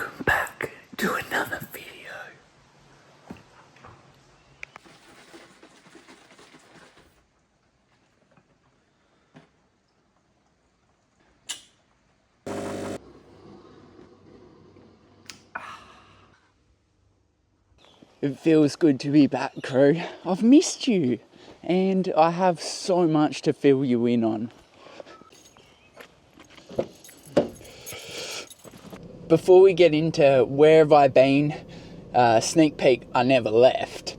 Welcome back to another video. It feels good to be back, crew. I've missed you and I have so much to fill you in on. Before we get into where have I been, sneak peek, I never left.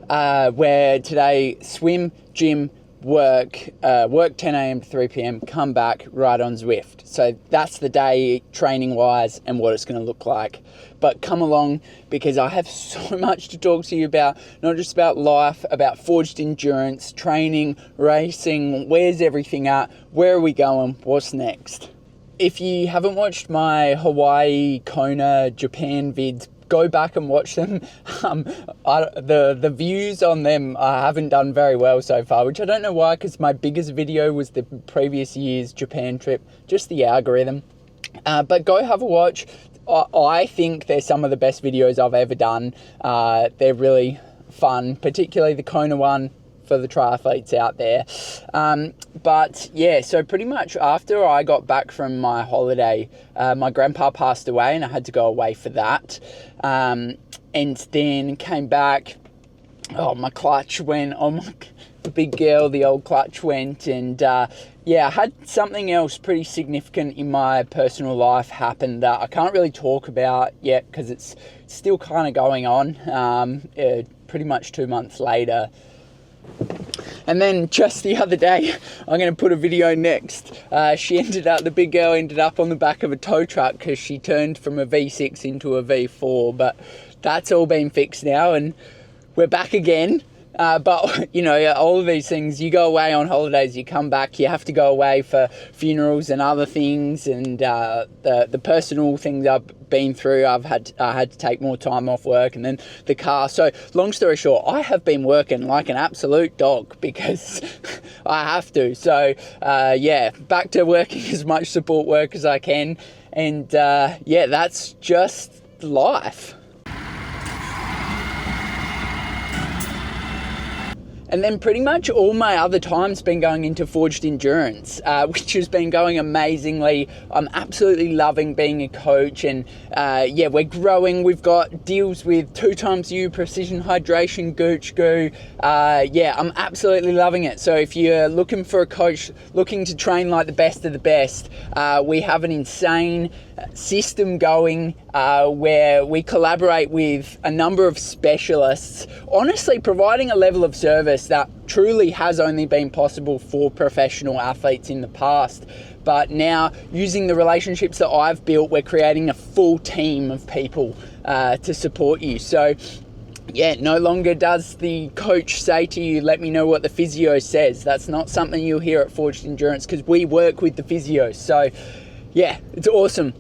Where today, swim, gym, work 10 a.m. to 3 p.m, come back, right on Zwift. So that's the day training wise and what it's going to look like. But come along because I have so much to talk to you about, not just about life, about forged endurance, training, racing, where's everything at, where are we going, what's next. If you haven't watched my Hawaii, Kona, Japan vids, go back and watch them. The views on them I haven't done very well so far, which I don't know why, because my biggest video was the previous year's Japan trip, just the algorithm. But go have a watch. I think they're some of the best videos I've ever done. They're really fun, particularly the Kona one for the triathletes out there. But yeah, so pretty much after I got back from my holiday, my grandpa passed away and I had to go away for that. And then came back, my clutch went, the big girl, the old clutch went, and yeah, I had something else pretty significant in my personal life happen that I can't really talk about yet because it's still kind of going on, pretty much 2 months later. And then just the other day, I'm going to put a video next. The big girl ended up on the back of a tow truck because she turned from a V6 into a V4. But that's all been fixed now and we're back again. But, you know, all of these things, you go away on holidays, you come back, you have to go away for funerals and other things. And the personal things I've been through, I had to take more time off work, and then the car. So long story short, I have been working like an absolute dog because I have to. So yeah, back to working as much support work as I can. And yeah, that's just life. And then pretty much all my other time's been going into forged endurance, which has been going amazingly. I'm absolutely loving being a coach, and yeah, we're growing. We've got deals with 2XU, Precision Hydration, Gooch Goo. Yeah, I'm absolutely loving it. So if you're looking for a coach, looking to train like the best of the best, we have an insane system going where we collaborate with a number of specialists, honestly providing a level of service that truly has only been possible for professional athletes in the past. But now, using the relationships that I've built, we're creating a full team of people to support you. So yeah, no longer does the coach say to you, let me know what the physio says. That's not something you'll hear at Forged Endurance because we work with the physio. So yeah, it's awesome.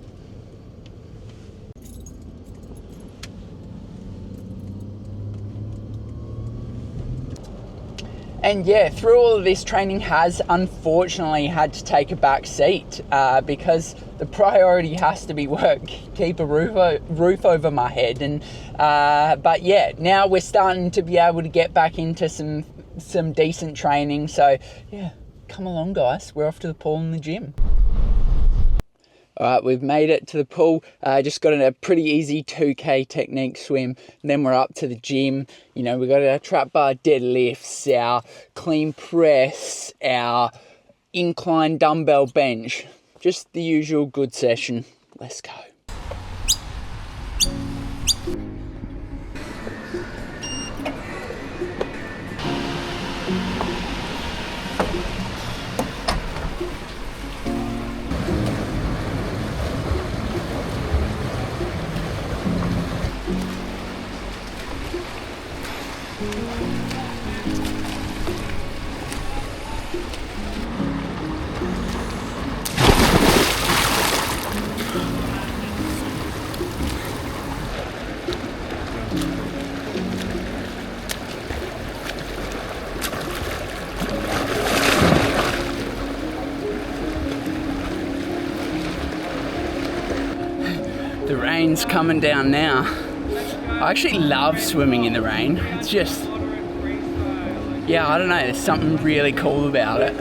And yeah, through all of this, training has unfortunately had to take a back seat because the priority has to be work, keep a roof over my head. And but yeah, now we're starting to be able to get back into some decent training. So yeah, come along guys, we're off to the pool and the gym. All right, we've made it to the pool. Just got a pretty easy 2K technique swim. And then we're up to the gym. You know, we've got our trap bar deadlifts, our clean press, our incline dumbbell bench. Just the usual good session. Let's go. The rain's coming down now. I actually love swimming in the rain. It's just, yeah, I don't know, there's something really cool about it.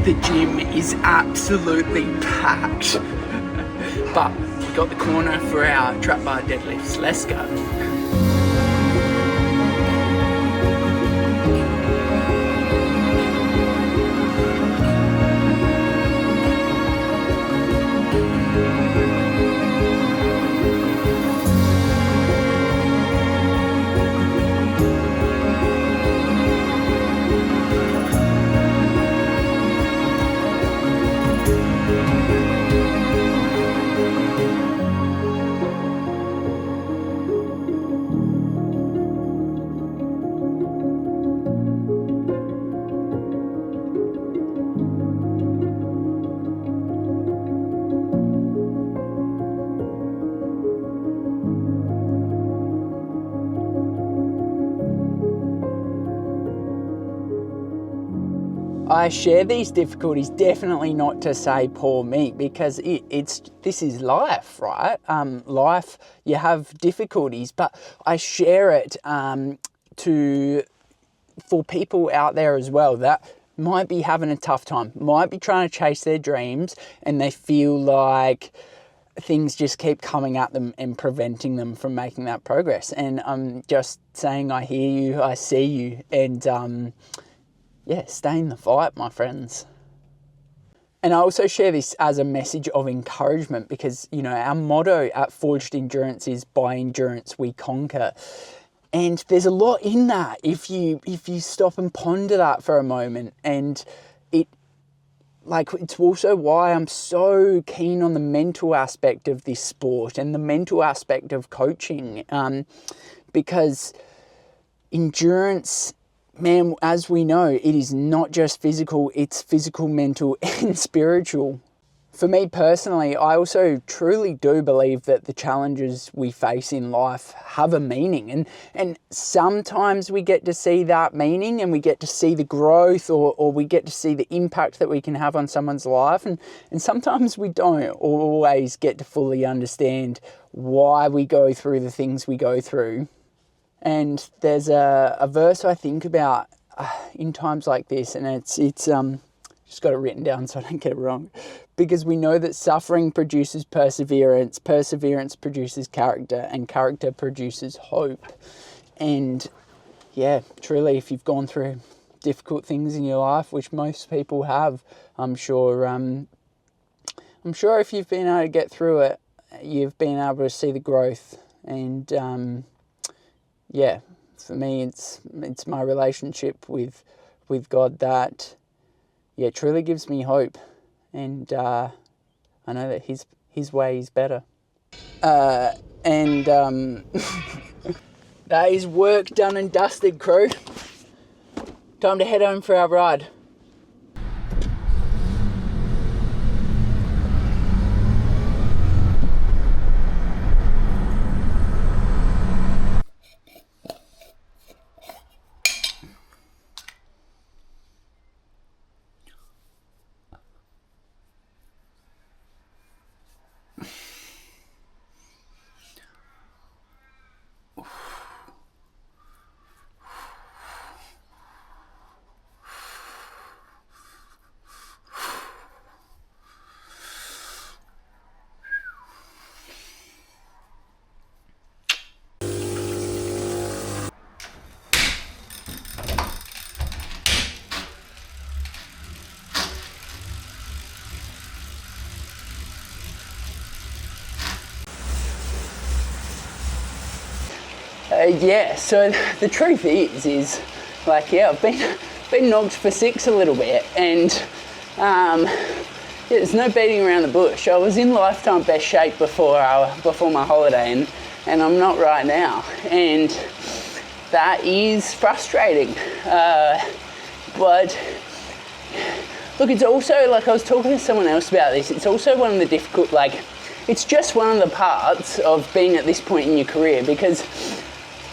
The gym is absolutely packed, but we got the corner for our trap bar deadlifts. Let's go. I share these difficulties definitely not to say poor me, because this is life, right? Life, you have difficulties, but I share it for people out there as well that might be having a tough time, might be trying to chase their dreams, and they feel like things just keep coming at them and preventing them from making that progress. And I'm just saying, I hear you, I see you, and yeah, stay in the fight, my friends. And I also share this as a message of encouragement, because, you know, our motto at Forged Endurance is by endurance we conquer. And there's a lot in that if you stop and ponder that for a moment. And it's also why I'm so keen on the mental aspect of this sport and the mental aspect of coaching, because endurance, man, as we know, it is not just physical, it's physical, mental, and spiritual. For me personally, I also truly do believe that the challenges we face in life have a meaning. And sometimes we get to see that meaning, and we get to see the growth, or we get to see the impact that we can have on someone's life. And sometimes we don't always get to fully understand why we go through the things we go through. And there's a verse I think about in times like this, and it's just got it written down so I don't get it wrong. Because we know that suffering produces perseverance, perseverance produces character, and character produces hope. And yeah, truly, if you've gone through difficult things in your life, which most people have, I'm sure if you've been able to get through it, you've been able to see the growth. And yeah, for me, it's my relationship with God that, yeah, truly gives me hope. And I know that his way is better. That is work done and dusted, crew. Time to head home for our ride. Yeah, so the truth is like, yeah, I've been knocked for 6 a little bit, and yeah, there's no beating around the bush. I was in lifetime best shape before my holiday, and I'm not right now, and that is frustrating. But look, it's also, like, I was talking to someone else about this, it's also one of the difficult, like, it's just one of the parts of being at this point in your career, because,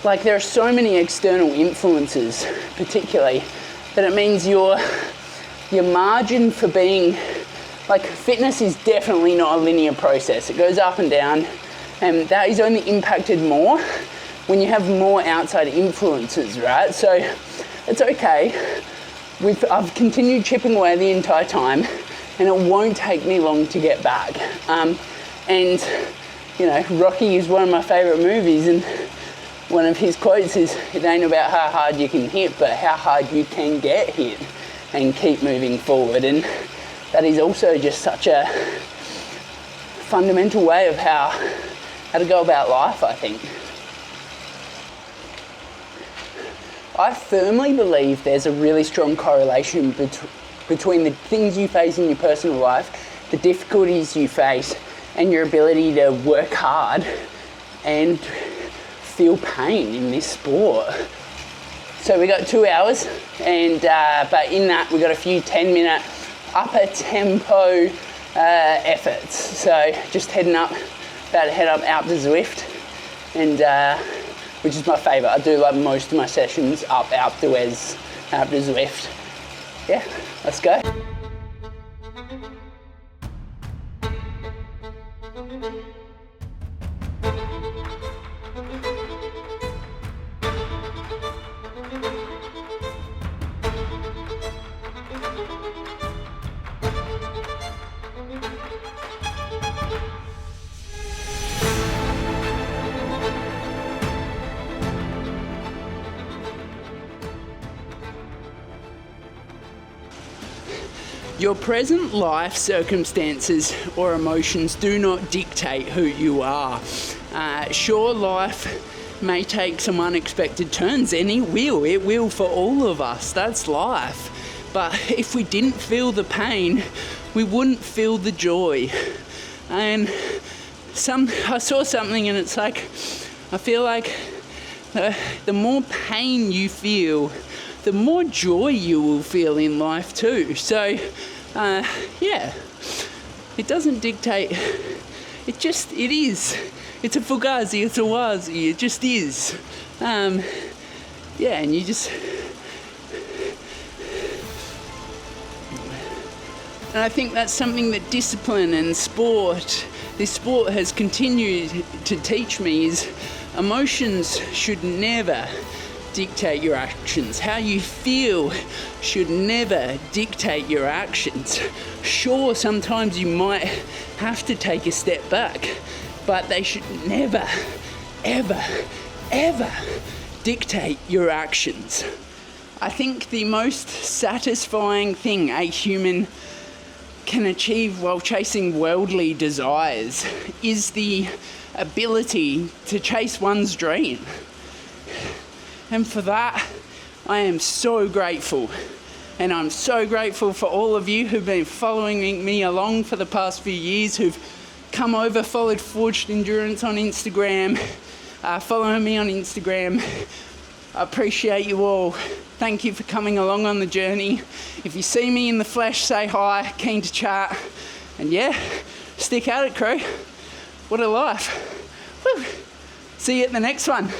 like, there are so many external influences, particularly, that it means your margin for being, like, fitness is definitely not a linear process. It goes up and down, and that is only impacted more when you have more outside influences, right? So it's okay. I've continued chipping away the entire time, and it won't take me long to get back. And, you know, Rocky is one of my favourite movies, and one of his quotes is, it ain't about how hard you can hit, but how hard you can get hit and keep moving forward. And that is also just such a fundamental way of how to go about life, I think. I firmly believe there's a really strong correlation between the things you face in your personal life, the difficulties you face, and your ability to work hard and feel pain in this sport. So we got 2 hours, and but in that we got a few 10-minute upper tempo efforts. So just about to head up Alpe d'Huez, and which is my favourite. I do like most of my sessions up Alpe d'Huez. Yeah, let's go. Your present life circumstances or emotions do not dictate who you are. Sure, life may take some unexpected turns, and it will for all of us. That's life. But if we didn't feel the pain, we wouldn't feel the joy. And I saw something, and it's like, I feel like the more pain you feel, the more joy you will feel in life too. So, yeah, it doesn't dictate, it is. It's a fugazi, it's a wazi, it just is. Yeah, and you just... And I think that's something that discipline and this sport has continued to teach me, is emotions should never dictate your actions. How you feel should never dictate your actions. Sure, sometimes you might have to take a step back, but they should never, ever, ever dictate your actions. I think the most satisfying thing a human can achieve while chasing worldly desires is the ability to chase one's dream. And for that, I am so grateful. And I'm so grateful for all of you who've been following me along for the past few years, who've come over, followed Forged Endurance on Instagram, following me on Instagram. I appreciate you all. Thank you for coming along on the journey. If you see me in the flesh, say hi, keen to chat. And yeah, stick at it, crew. What a life. Woo. See you at the next one.